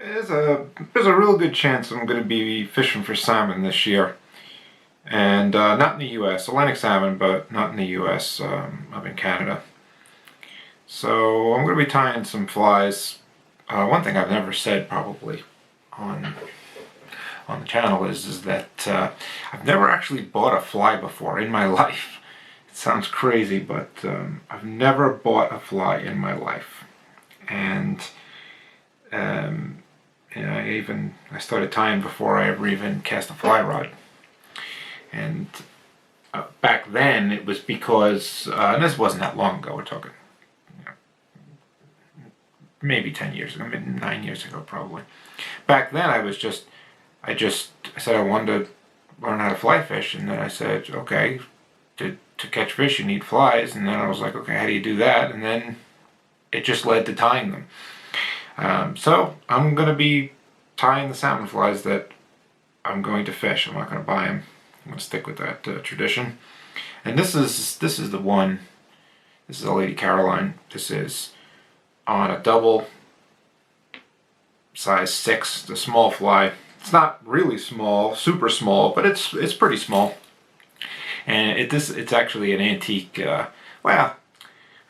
There's a real good chance I'm going to be fishing for salmon this year, and not in the U.S. Atlantic salmon, but not in the U.S. Up in Canada. So I'm going to be tying some flies. One thing I've never said probably on the channel is that I've never actually bought a fly before in my life. It sounds crazy, but I've never bought a fly in my life, and I started tying before I ever even cast a fly rod. And back then it was because, and this wasn't that long ago, we're talking maybe 10 years ago, maybe 9 years ago probably. Back then I said I wanted to learn how to fly fish, and then I said, okay, to catch fish you need flies, and then I was like, okay, how do you do that? And then it just led to tying them. So I'm going to be tying the salmon flies that I'm going to fish. I'm not going to buy them. I'm going to stick with that tradition. And this is the one. This is a Lady Caroline. This is on a double size 6, the small fly. It's not really small, super small, but it's pretty small. And it's actually an antique. Well,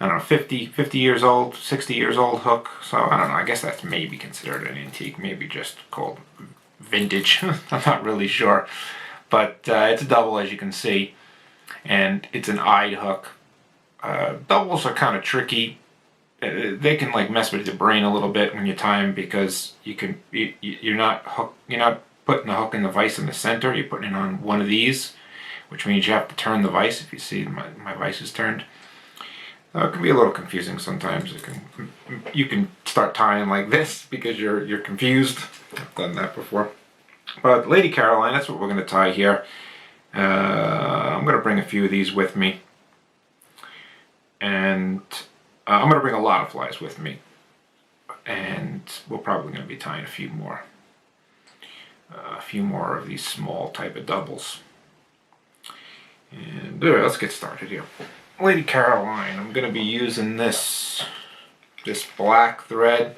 I don't know, 50 years old, 60 years old hook. So I don't know, I guess that's maybe considered an antique, maybe just called vintage. I'm not really sure. But it's a double, as you can see, and it's an eyed hook. Doubles are kind of tricky. They can like mess with your brain a little bit when you tie them, because you're not putting the hook in the vise in the center. You're putting it on one of these, which means you have to turn the vise. If you see my vise is turned. It can be a little confusing sometimes. You can start tying like this because you're confused. I've done that before. But Lady Caroline, that's what we're going to tie here. I'm going to bring a few of these with me, and I'm going to bring a lot of flies with me, and we're probably going to be tying a few more of these small type of doubles. And let's get started here. Lady Caroline, I'm going to be using this black thread,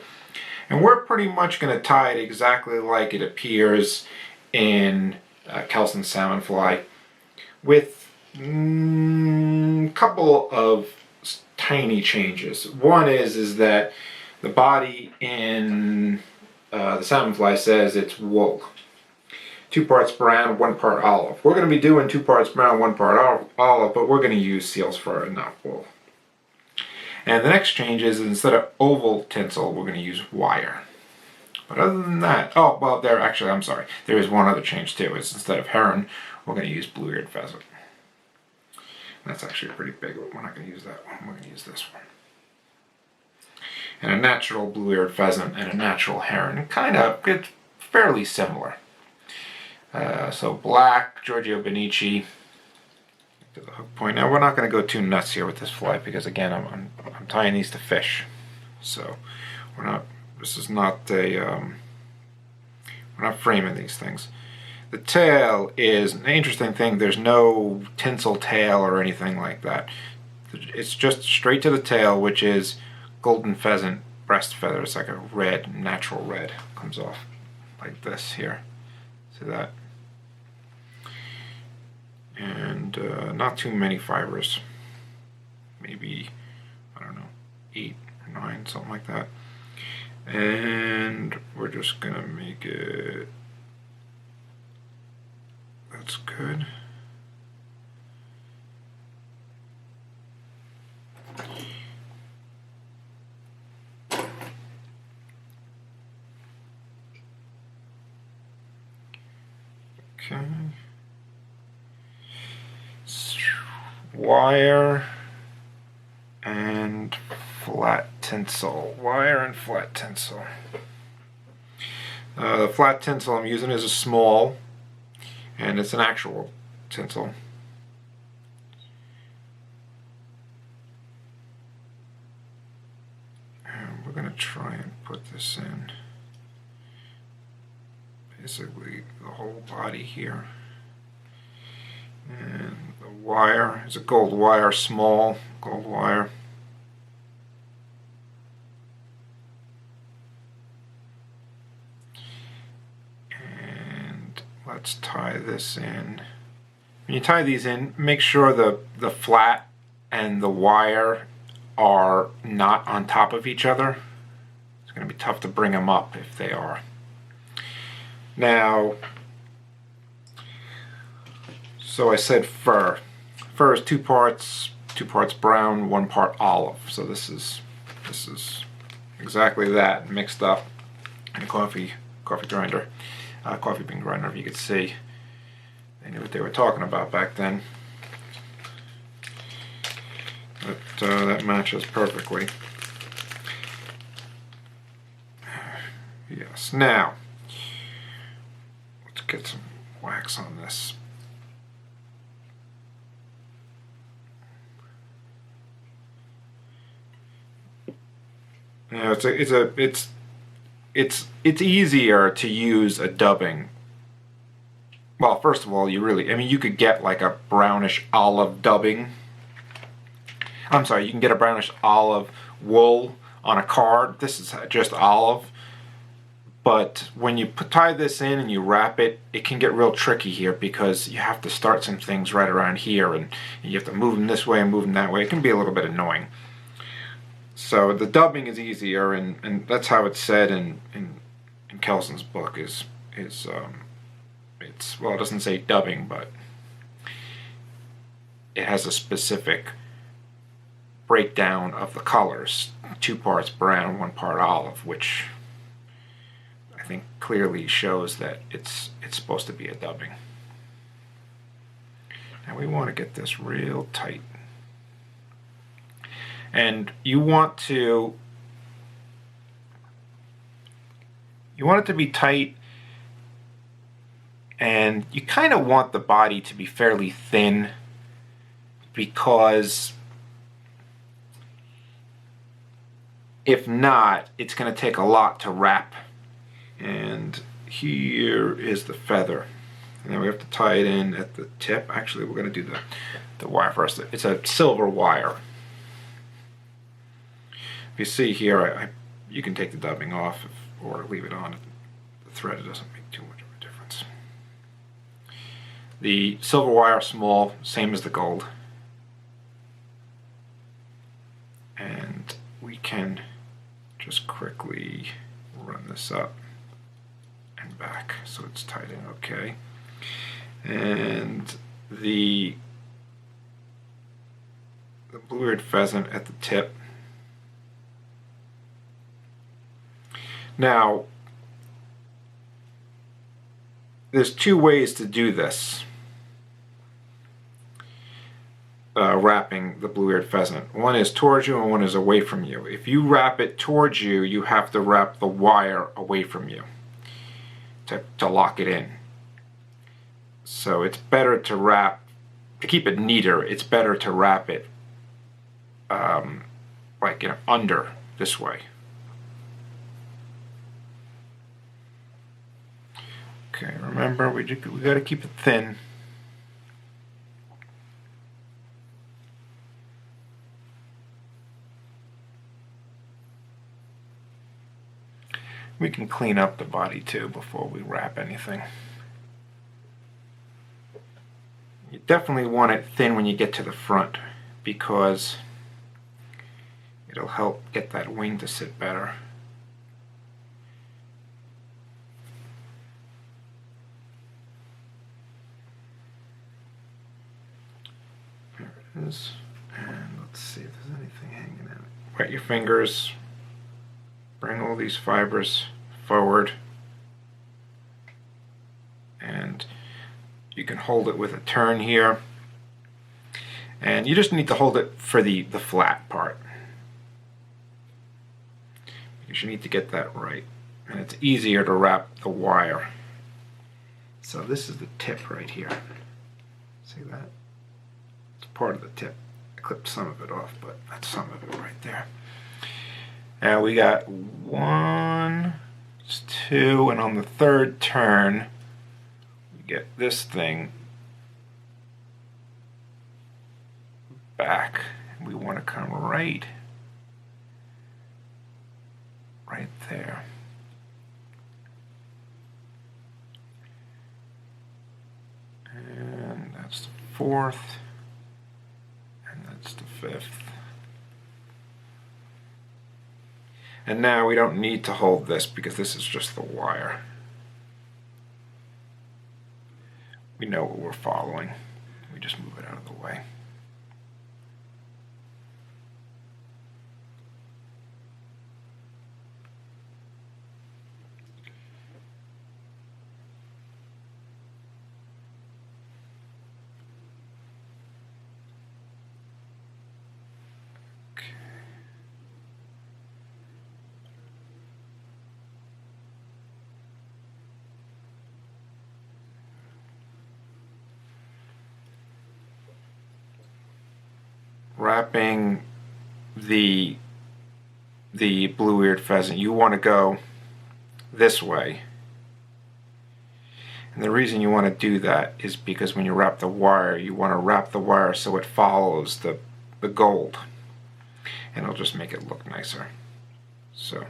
and we're pretty much going to tie it exactly like it appears in Kelson Salmon Fly, with a couple of tiny changes. One is that the body in the Salmon Fly says it's wool. 2 parts brown, 1 part olive. We're going to be doing 2 parts brown, 1 part olive, but we're going to use seal's fur and not wool. And the next change is, instead of oval tinsel, we're going to use wire. But other than that, oh, well, I'm sorry. There is one other change too. Is instead of heron, we're going to use Blue Eared Pheasant. That's actually a pretty big one. We're not going to use that one. We're going to use this one. And a natural Blue Eared Pheasant and a natural heron, it's fairly similar. So black, Giorgio Benici to the hook point. Now we're not going to go too nuts here with this fly, because again I'm tying these to fish, so we're not. This is not a. We're not framing these things. The tail is an interesting thing. There's no tinsel tail or anything like that. It's just straight to the tail, which is golden pheasant breast feather. It's like a red, natural red. Comes off like this here. See that? And not too many fibers, maybe, I don't know, 8 or 9, something like that. And we're just gonna make it, that's good. Okay. Wire and flat tinsel. Wire and flat tinsel. The flat tinsel I'm using is a small, and it's an actual tinsel. And we're going to try and put this in basically the whole body here. And the wire is a gold wire, small gold wire. let's tie this in. When you tie these in, make sure the flat and the wire are not on top of each other. It's going to be tough to bring them up if they are. Now, so I said fur. Fur is two parts brown, 1 part olive. So this is exactly that mixed up in a coffee grinder, coffee bean grinder. If you could see, they knew what they were talking about back then. But that matches perfectly. Yes. Now, let's get some wax on this. Now it's easier to use a dubbing. Well, first of all, you could get like a brownish olive dubbing. I'm sorry, you can get a brownish olive wool on a card. This is just olive. But when you tie this in and you wrap it, it can get real tricky here because you have to start some things right around here and you have to move them this way and move them that way. It can be a little bit annoying. So the dubbing is easier, and that's how it's said in Kelson's book. It's well, it doesn't say dubbing, but it has a specific breakdown of the colors: 2 parts brown, 1 part olive, which I think clearly shows that it's supposed to be a dubbing. Now we want to get this real tight. And you want it to be tight, and you kind of want the body to be fairly thin, because if not, it's going to take a lot to wrap. And here is the feather. And then we have to tie it in at the tip. Actually, we're going to do the wire first. It's a silver wire. If you see here, you can take the dubbing off or leave it on. The thread, it doesn't make too much of a difference. The silver wire is small, same as the gold. And we can just quickly run this up and back so it's tied in okay. And the Blue Eared Pheasant at the tip. Now, there's 2 ways to do this, wrapping the Blue Eared Pheasant. One is towards you and one is away from you. If you wrap it towards you, you have to wrap the wire away from you to lock it in. So it's better to keep it neater, it's better to wrap it under this way. Okay, remember, we got to keep it thin. We can clean up the body too before we wrap anything. You definitely want it thin when you get to the front because it'll help get that wing to sit better. And let's see if there's anything hanging out. Wet your fingers, bring all these fibers forward, and you can hold it with a turn here, and you just need to hold it for the flat part because you need to get that right, and it's easier to wrap the wire. So this is the tip right here. See that? Part of the tip. I clipped some of it off, but that's some of it right there. Now we got 1, 2, and on the 3rd turn we get this thing back. We want to come right there. 4th, and that's the 5th. And now we don't need to hold this because this is just the wire. We know what we're following. We just move it out of the way. Wrapping the blue eared pheasant, you want to go this way. And the reason you want to do that is because when you wrap the wire, you want to wrap the wire so it follows the gold, and it'll just make it look nicer. So,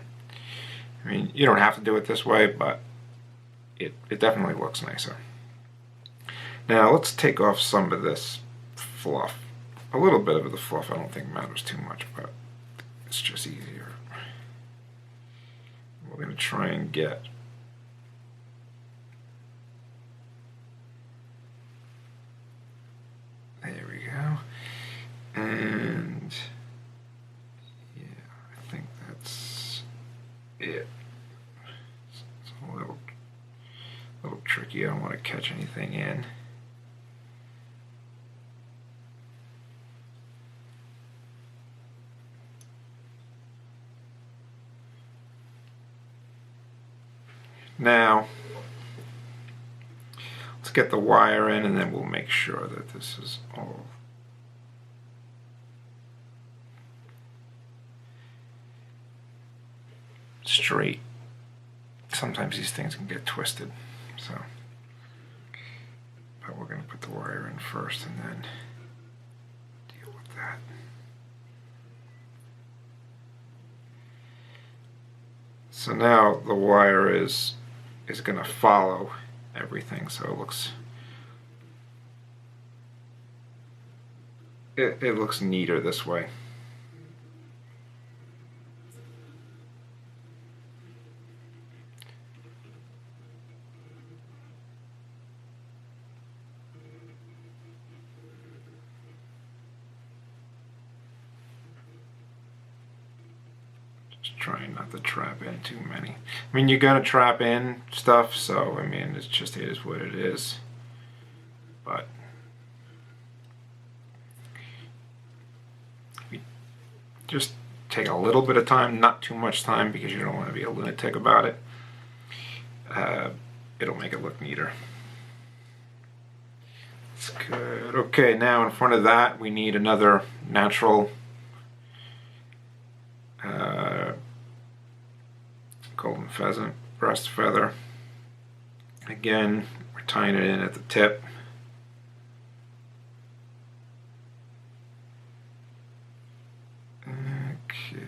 I mean, you don't have to do it this way, but it definitely looks nicer. Now let's take off some of this fluff. A little bit of the fluff I don't think matters too much, but it's just easier. We're going to try and get there we go. And yeah, I think that's it. It's a little tricky. I don't want to catch anything in. Now, let's get the wire in, and then we'll make sure that this is all straight. Sometimes these things can get twisted, so. But we're going to put the wire in first and then deal with that. So now the wire is going to follow everything, so it looks neater this way. Trying not to trap in too many. I mean, you're gonna trap in stuff, so I mean, it is what it is. But just take a little bit of time, not too much time, because you don't want to be a lunatic about it. It'll make it look neater. That's good. Okay, now in front of that, we need another natural golden pheasant breast feather. Again, we're tying it in at the tip. Okay.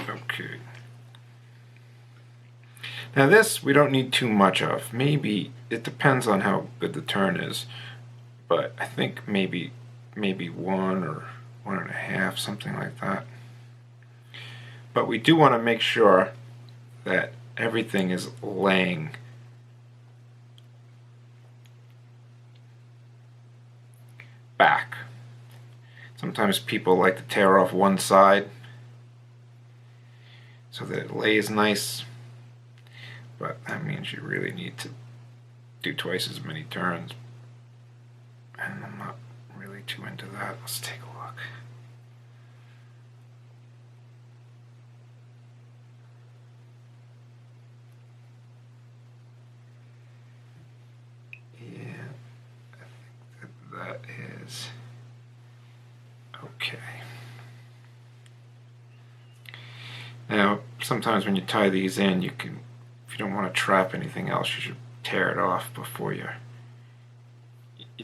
Okay. Now this we don't need too much of. Maybe it depends on how good the turn is, but I think maybe 1 or 1.5, something like that. But we do want to make sure that everything is laying back. Sometimes people like to tear off one side so that it lays nice, but that means you really need to do twice as many turns, and I'm not really too into that. Let's take a look. Yeah, I think that is okay. Now, sometimes when you tie these in, you can, if you don't want to trap anything else, you should tear it off before you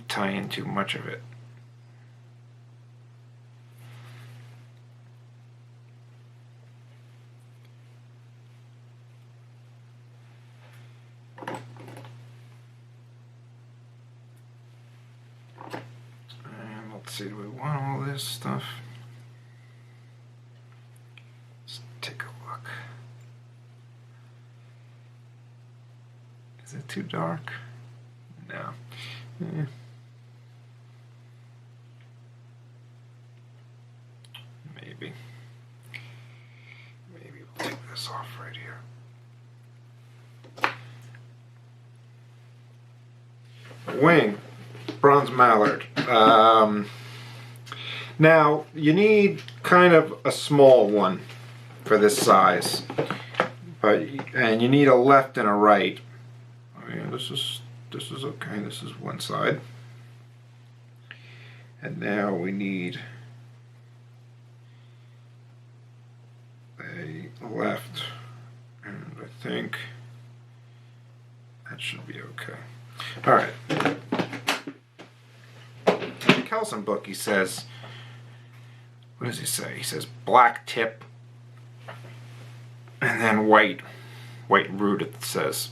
tie in too much of it. And let's see, do we want all this stuff? Let's take a look. Is it too dark? No. Maybe. Maybe we'll take this off right here. Wing, bronze mallard. Now you need kind of a small one for this size, and you need a left and a right. I mean, this is okay. This is one side, and now we need a left, and I think that should be okay. All right. In the Kelson book, he says, what does he say? He says black tip, and then white root. It says.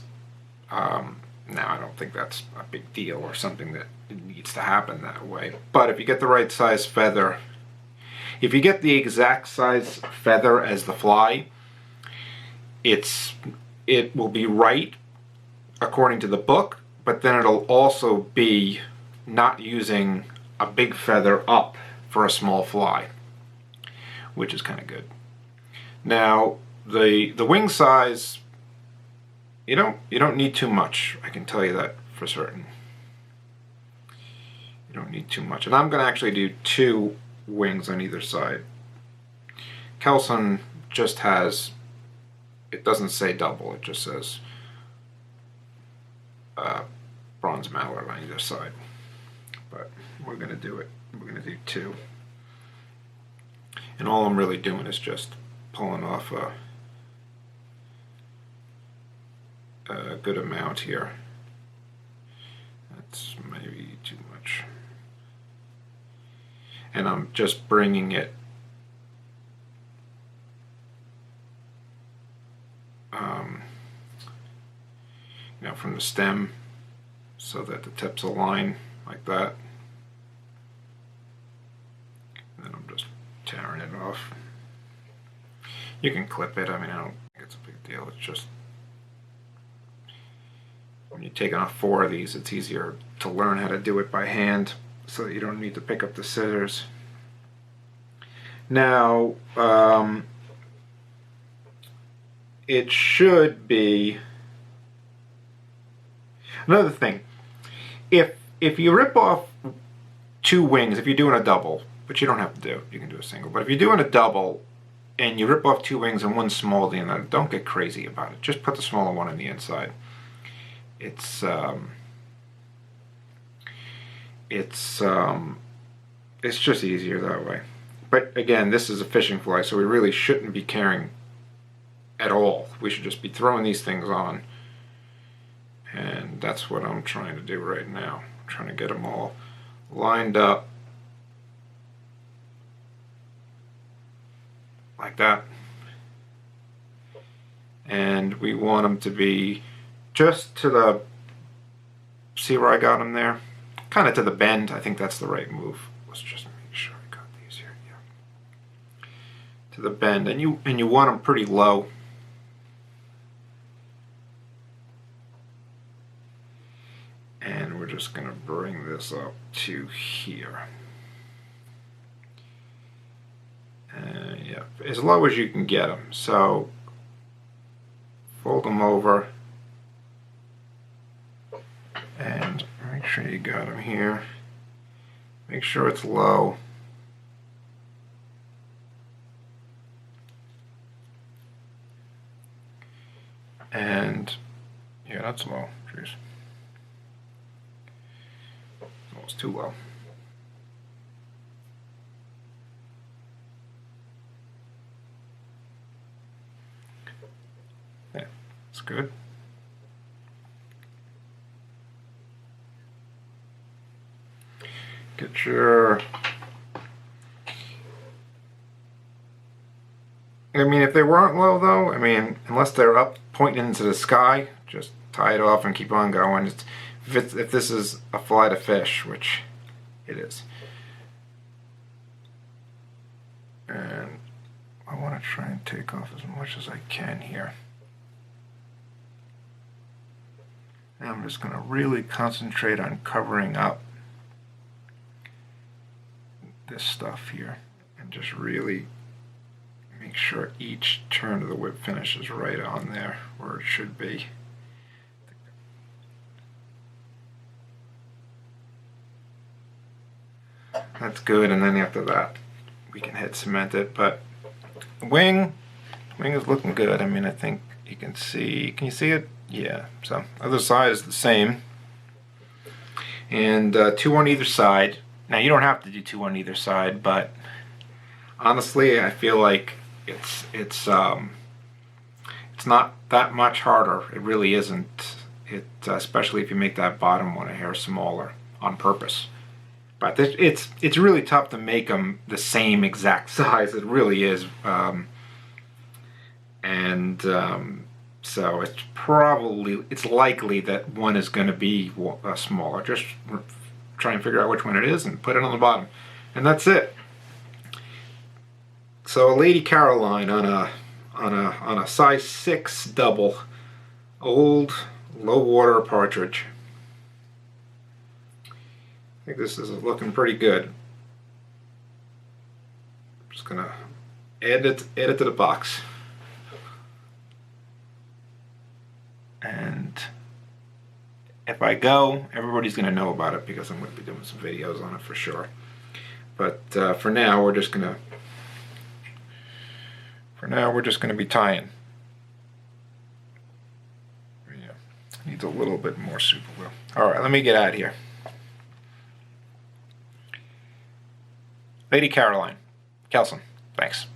Now, I don't think that's a big deal or something that needs to happen that way. But if you get the right size feather, if you get the exact size feather as the fly, it will be right according to the book, but then it'll also be not using a big feather up for a small fly, which is kind of good. Now, the wing size, you don't need too much. I can tell you that for certain. You don't need too much. And I'm going to actually do 2 wings on either side. Kelson just has, it doesn't say double, it just says bronze mallard on either side. But we're going to do it. We're going to do 2. And all I'm really doing is just pulling off a good amount here. That's maybe too much. And I'm just bringing it from the stem so that the tips align like that. And then I'm just tearing it off. You can clip it. I mean, I don't think it's a big deal. It's just when you're taking off 4 of these, it's easier to learn how to do it by hand so that you don't need to pick up the scissors. Now, it should be another thing. If you rip off 2 wings, if you're doing a double, which you don't have to do, you can do a single, but if you're doing a double and you rip off 2 wings and one small the inside, don't get crazy about it. Just put the smaller one on the inside. It's just easier that way. But again, this is a fishing fly, so we really shouldn't be caring at all. We should just be throwing these things on, and that's what I'm trying to do right now. I'm trying to get them all lined up like that, and we want them to be just to the, see where I got them there? Kind of to the bend. I think that's the right move. Let's just make sure I got these here. Yeah. To the bend, and you want them pretty low. And we're just going to bring this up to here. Yeah, as low as you can get them. So fold them over and make sure you got them here. Make sure it's low. And yeah, that's low. Jeez. Almost too low. Yeah, that's good. Get your... I mean, if they weren't low though, I mean, unless they're up pointing into the sky, just tie it off and keep on going. If this is a fly to fish, which it is. And I want to try and take off as much as I can here. And I'm just going to really concentrate on covering up this stuff here and just really make sure each turn of the whip finishes right on there where it should be. That's good, and then after that we can head cement it. But wing is looking good. I mean, I think you can see, can you see it? Yeah, so other side is the same. And 2 on either side. Now you don't have to do 2 on either side, but honestly I feel like it's not that much harder. It really isn't. Especially if you make that bottom one a hair smaller on purpose. But it's really tough to make them the same exact size. It really is. So it's likely that one is going to be smaller. Just try and figure out which one it is and put it on the bottom, and that's it. So a Lady Caroline on a size 6 double, old low water partridge. I think this is looking pretty good. I'm just gonna add it to the box. And if I go, everybody's gonna know about it because I'm gonna be doing some videos on it for sure. But for now, we're just gonna be tying. Yeah, needs a little bit more super glue. All right, let me get out of here. Lady Caroline, Kelson, thanks.